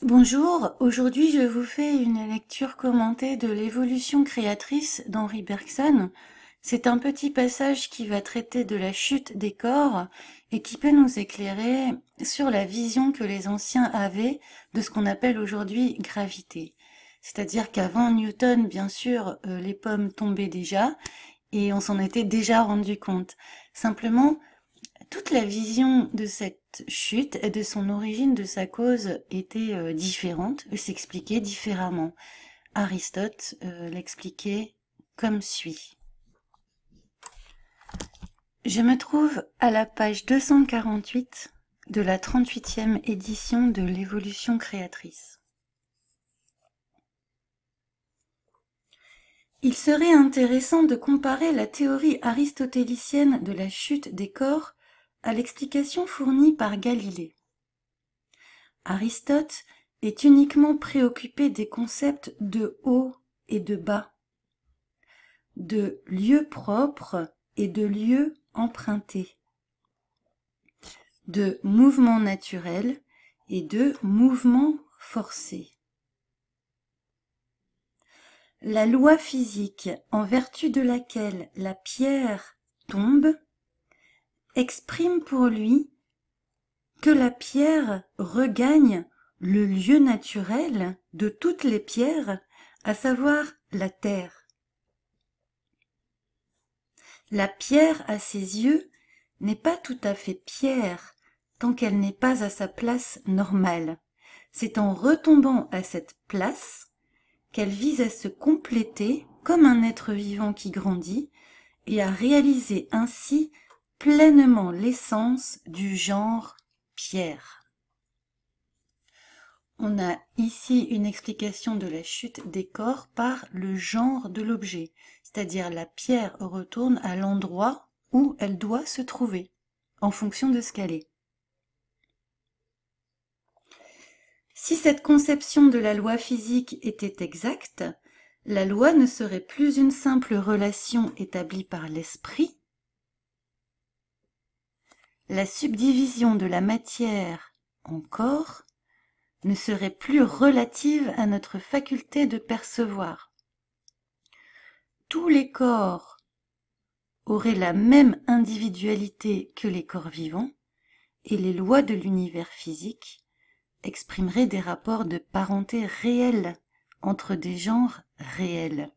Bonjour, aujourd'hui je vous fais une lecture commentée de l'évolution créatrice d'Henri Bergson. C'est un petit passage qui va traiter de la chute des corps et qui peut nous éclairer sur la vision que les anciens avaient de ce qu'on appelle aujourd'hui gravité. C'est-à-dire qu'avant Newton, bien sûr, les pommes tombaient déjà et on s'en était déjà rendu compte. Simplement, toute la vision de cette chute et de son origine, de sa cause, était différente, s'expliquait différemment. Aristote l'expliquait comme suit. Je me trouve à la page 248 de la 38e édition de l'Évolution créatrice. Il serait intéressant de comparer la théorie aristotélicienne de la chute des corps à l'explication fournie par Galilée. Aristote est uniquement préoccupé des concepts de haut et de bas, de lieu propre et de lieu emprunté, de mouvement naturel et de mouvement forcé. La loi physique en vertu de laquelle la pierre tombe exprime pour lui que la pierre regagne le lieu naturel de toutes les pierres, à savoir la terre. La pierre, à ses yeux, n'est pas tout à fait pierre tant qu'elle n'est pas à sa place normale. C'est en retombant à cette place qu'elle vise à se compléter comme un être vivant qui grandit et à réaliser ainsi pleinement l'essence du genre pierre. On a ici une explication de la chute des corps par le genre de l'objet, c'est-à-dire la pierre retourne à l'endroit où elle doit se trouver, en fonction de ce qu'elle est. Si cette conception de la loi physique était exacte, la loi ne serait plus une simple relation établie par l'esprit. La subdivision de la matière en corps ne serait plus relative à notre faculté de percevoir. Tous les corps auraient la même individualité que les corps vivants, et les lois de l'univers physique exprimeraient des rapports de parenté réels entre des genres réels.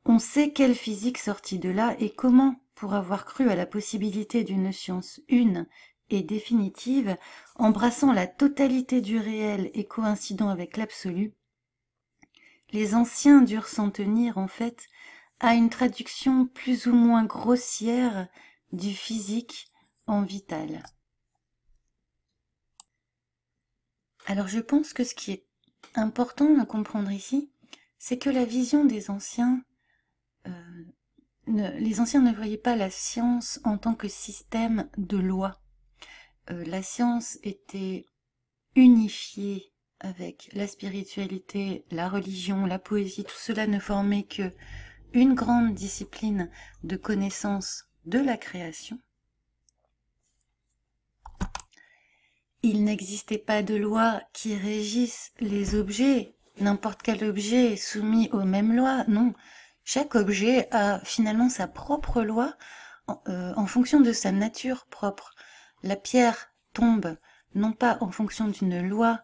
On sait quelle physique sortit de là et comment, pour avoir cru à la possibilité d'une science une et définitive, embrassant la totalité du réel et coïncidant avec l'absolu, les anciens durent s'en tenir, en fait, à une traduction plus ou moins grossière du physique en vital. Alors je pense que ce qui est important à comprendre ici, c'est que la vision des anciens, les anciens ne voyaient pas la science en tant que système de loi. La science était unifiée avec la spiritualité, la religion, la poésie, tout cela ne formait que une grande discipline de connaissance de la création. Il n'existait pas de loi qui régisse les objets. N'importe quel objet est soumis aux mêmes lois. Non, chaque objet a finalement sa propre loi en fonction de sa nature propre. La pierre tombe non pas en fonction d'une loi,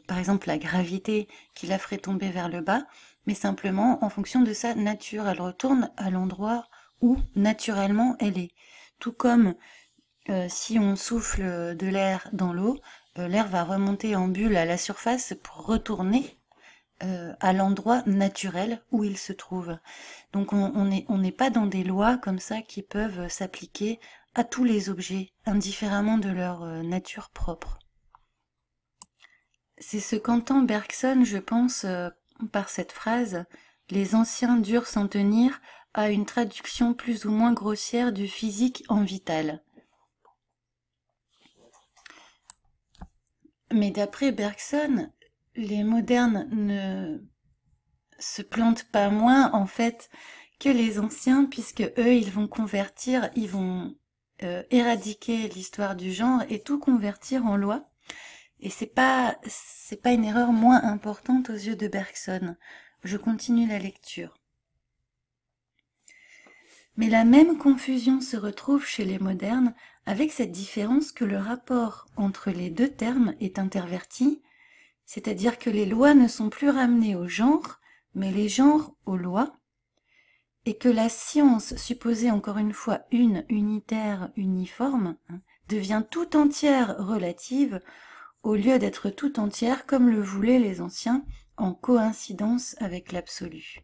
par exemple la gravité qui la ferait tomber vers le bas, mais simplement en fonction de sa nature. Elle retourne à l'endroit où naturellement elle est. Tout comme si on souffle de l'air dans l'eau, l'air va remonter en bulle à la surface pour retourner à l'endroit naturel où il se trouve. Donc on n'est pas dans des lois comme ça qui peuvent s'appliquer à tous les objets, indifféremment de leur nature propre. C'est ce qu'entend Bergson, je pense, par cette phrase « Les anciens durent s'en tenir à une traduction plus ou moins grossière du physique en vital ». Mais d'après Bergson, les modernes ne se plantent pas moins en fait que les anciens, puisque eux ils vont convertir, ils vont éradiquer l'histoire du genre et tout convertir en loi. Et c'est pas une erreur moins importante aux yeux de Bergson. Je continue la lecture. Mais la même confusion se retrouve chez les modernes, avec cette différence que le rapport entre les deux termes est interverti, c'est-à-dire que les lois ne sont plus ramenées au genre, mais les genres aux lois, et que la science, supposée encore une fois unitaire, uniforme, devient tout entière relative, au lieu d'être tout entière comme le voulaient les anciens, en coïncidence avec l'absolu.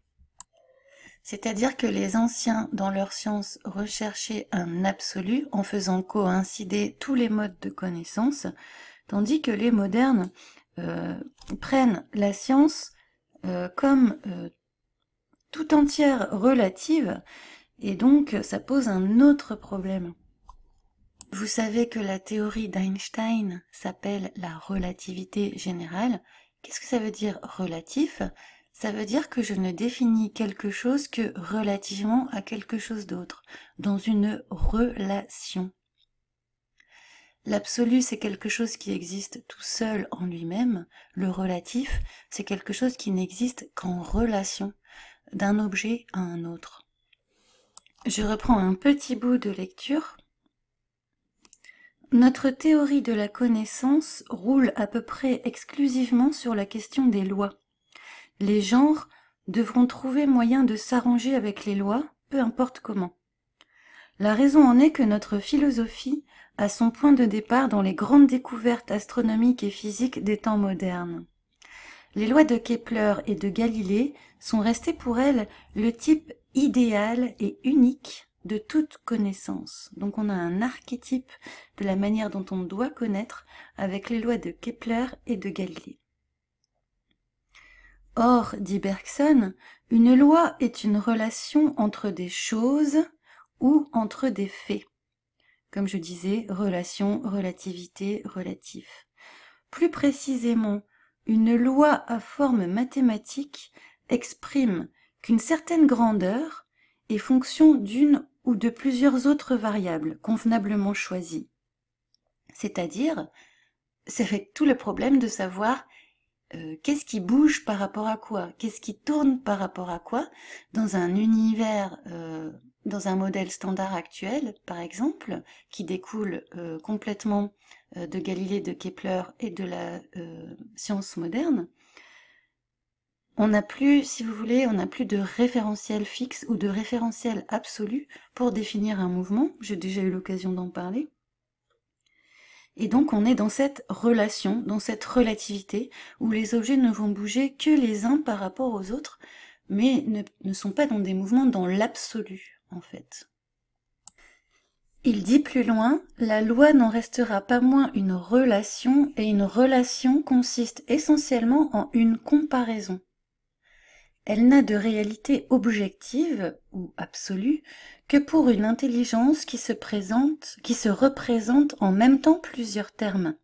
C'est-à-dire que les anciens, dans leur science, recherchaient un absolu en faisant coïncider tous les modes de connaissance, tandis que les modernes prennent la science comme tout entière relative, et donc ça pose un autre problème. Vous savez que la théorie d'Einstein s'appelle la relativité générale. Qu'est-ce que ça veut dire relatif? Ça veut dire que je ne définis quelque chose que relativement à quelque chose d'autre, dans une relation. L'absolu, c'est quelque chose qui existe tout seul en lui-même. Le relatif, c'est quelque chose qui n'existe qu'en relation d'un objet à un autre. Je reprends un petit bout de lecture. Notre théorie de la connaissance roule à peu près exclusivement sur la question des lois. Les genres devront trouver moyen de s'arranger avec les lois, peu importe comment. La raison en est que notre philosophie a son point de départ dans les grandes découvertes astronomiques et physiques des temps modernes. Les lois de Kepler et de Galilée sont restées pour elle le type idéal et unique de toute connaissance. Donc on a un archétype de la manière dont on doit connaître avec les lois de Kepler et de Galilée. Or, dit Bergson, une loi est une relation entre des choses ou entre des faits. Comme je disais, relation, relativité, relatif. Plus précisément, une loi à forme mathématique exprime qu'une certaine grandeur est fonction d'une ou de plusieurs autres variables convenablement choisies. C'est-à-dire, ça fait tout le problème de savoir qu'est-ce qui bouge par rapport à quoi, qu'est-ce qui tourne par rapport à quoi, dans un univers, dans un modèle standard actuel, par exemple, qui découle complètement de Galilée, de Kepler et de la science moderne. On n'a plus, si vous voulez, on n'a plus de référentiel fixe ou de référentiel absolu pour définir un mouvement. J'ai déjà eu l'occasion d'en parler. Et donc on est dans cette relation, dans cette relativité, où les objets ne vont bouger que les uns par rapport aux autres, mais ne sont pas dans des mouvements dans l'absolu, en fait. Il dit plus loin, la loi n'en restera pas moins une relation, et une relation consiste essentiellement en une comparaison. Elle n'a de réalité objective, ou absolue, que pour une intelligence qui se représente en même temps plusieurs termes.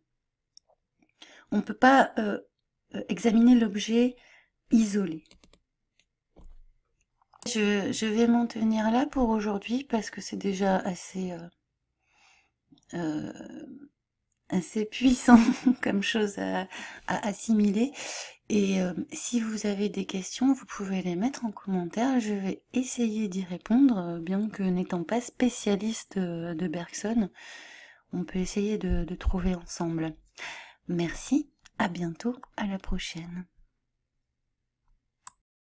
On ne peut pas examiner l'objet isolé. Je vais m'en tenir là pour aujourd'hui parce que c'est déjà assez puissant comme chose à assimiler. Et si vous avez des questions, vous pouvez les mettre en commentaire. Je vais essayer d'y répondre, bien que n'étant pas spécialiste de Bergson, on peut essayer de trouver ensemble. Merci, à bientôt, à la prochaine.